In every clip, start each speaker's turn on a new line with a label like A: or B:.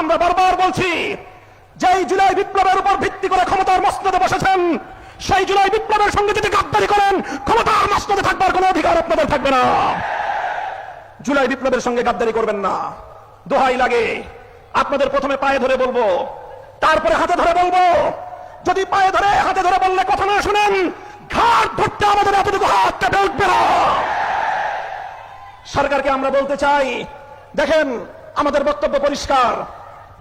A: আমরা বারবার বলছি, যেই জুলাই বিপ্লবের উপর ভিত্তি করে ক্ষমতার মসনদে বসেছেন, সেই জুলাই বিপ্লবের সঙ্গে যদি গাদ্দারি করেন, ক্ষমতার মসনদে থাকবার কোনো অধিকার আপনাদের থাকবে না। জুলাই বিপ্লবের সঙ্গে গাদ্দারি করবেন না। দোহাই লাগে, আপনাদের প্রথমে পায়ে ধরে বলবো, তারপরে হাতে ধরে বলবো। যদি পায়ে ধরে হাতে ধরে বললে কথা না শুনেন, ঘাট ধরতে আমাদের এতটুকু হাত কেটে উঠবে না। সরকারকে আমরা বলতে চাই, দেখেন আমাদের বক্তব্য পরিষ্কার।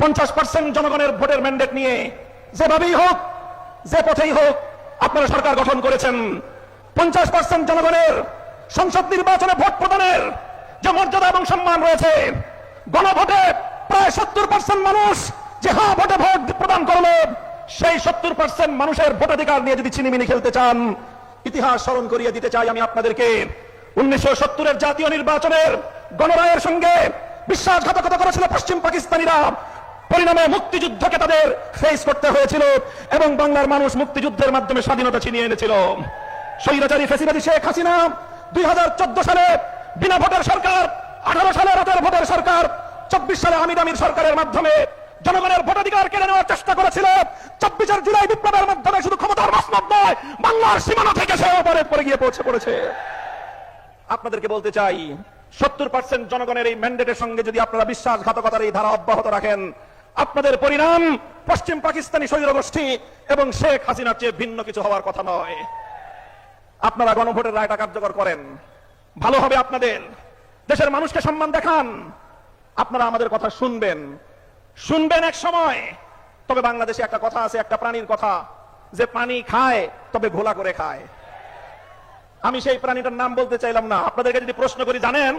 A: 50% জনগণের ভোটের ম্যান্ডেট নিয়ে যেভাবেই হোক, যে পথেই হোক, আপনারা সরকার গঠন করেছেন। 50% জনগণের সংসদ নির্বাচনে ভোট প্রদানের যে মর্যাদা এবং সম্মান রয়েছে, গণভোটে প্রায় 70% মানুষ যে হ্যাঁ ভোটে ভোট প্রদান করলো, সেই 70% মানুষের ভোটাধিকার নিয়ে যদি ছিনিমিনি খেলতে চান, ইতিহাস স্মরণ করিয়ে দিতে চাই আমি আপনাদেরকে। 1970-এর জাতীয় নির্বাচনের গণরায়ের সঙ্গে বিশ্বাসঘাতকতা করেছিল পশ্চিম পাকিস্তানিরা। পরিণামে মুক্তিযুদ্ধকে তাদের ফেস করতে হয়েছিল এবং বাংলার মানুষ মুক্তিযুদ্ধের মাধ্যমে স্বাধীনতা ছিনিয়ে এনেছিল। স্বৈরাচারী ফ্যাসিবাদী শেখ হাসিনা 2014 সালে বিনা ভোটের সরকার, 18 সালে রাতের ভোটের সরকার, 24 সালে আমির আমির সরকারের মাধ্যমে জনগণের ভোটাধিকার কেড়ে নেওয়ার চেষ্টা করেছিল। 24 জুলাই বিপ্লবের মাধ্যমে শুধু ক্ষমতার মসনদ নয়, বাংলার সীমানা থেকে সে ওপরে পড়ে গিয়ে পড়েছে। আপনাদেরকে বলতে চাই, 70% জনগণের এই ম্যান্ডেটের সঙ্গে যদি আপনারা বিশ্বাসঘাতকতার এই ধারা অব্যাহত রাখেন, আপনাদের পরিণাম পশ্চিম পাকিস্তানি স্বৈরগোষ্ঠী এবং শেখ হাসিনার চেয়ে ভিন্ন কিছু হওয়ার কথা নয়। আপনারা গণভোটের রায়টা কার্যকর করেন, ভালো হবে আপনাদের। দেশের মানুষকে সম্মান দেখান। আপনারা আমাদের কথা শুনবেন এক সময়। তবে বাংলাদেশে একটা কথা আছে, একটা প্রাণীর কথা, যে পানি খায় তবে ঘোলা করে খায়। আমি সেই প্রাণীটার নাম বলতে চাইলাম না। আপনাদেরকে যদি প্রশ্ন করি, জানেন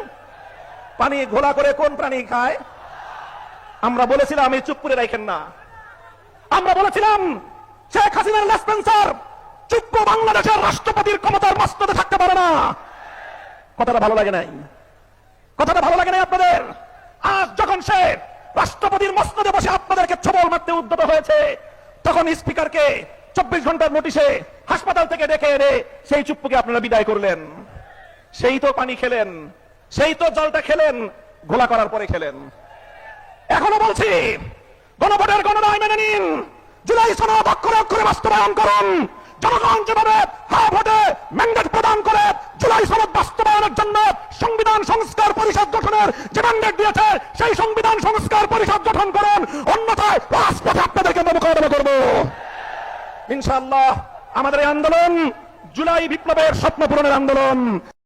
A: পানি ঘোলা করে কোন প্রাণী খায়? আমরা বলেছিলাম, এই চুপ করে রাখেন না, আমরা বলেছিলাম শেখ হাসিনার লেসপেন্সার চুপ বাংলাদেশের রাষ্ট্রপতির ক্ষমতার মসনদে থাকতে পারে না। কথাটা ভালো লাগে নাই? কথাটা ভালো লাগে নাই আপনাদের? আজ যখন সে রাষ্ট্রপতির মসনদে বসে আপনাদেরকে ছবল মারতে উদ্যত হয়েছে, তখন স্পিকারকে 24 ঘন্টার নোটিশে হাসপাতাল থেকে ডেকে এনে সেই চুপ্পুকে আপনারা বিদায় করলেন। সেই তো পানি খেলেন, সেই তো জলটা খেলেন, ঘোলা করার পরে খেলেন। এখনো বলছি, গণভোটের গণরায় মেনে নিন, জুলাই সনদ অক্ষরে অক্ষরে বাস্তবায়ন করুন। জনগণ যেভাবে হ্যাঁ ভোটে ম্যান্ডেট প্রদান করে জুলাই সনদ বাস্তবায়নের জন্য সংবিধান সংস্কার পরিষদ গঠনের যে ম্যান্ডেট দিয়েছে, সেই সংবিধান সংস্কার পরিষদ গঠন করুন, অন্যথায় রাজপথে আপনাদেরকে মোকাবেলা করব ইনশাআল্লাহ। আমাদের এই আন্দোলন জুলাই বিপ্লবের স্বপ্ন পূরণের আন্দোলন।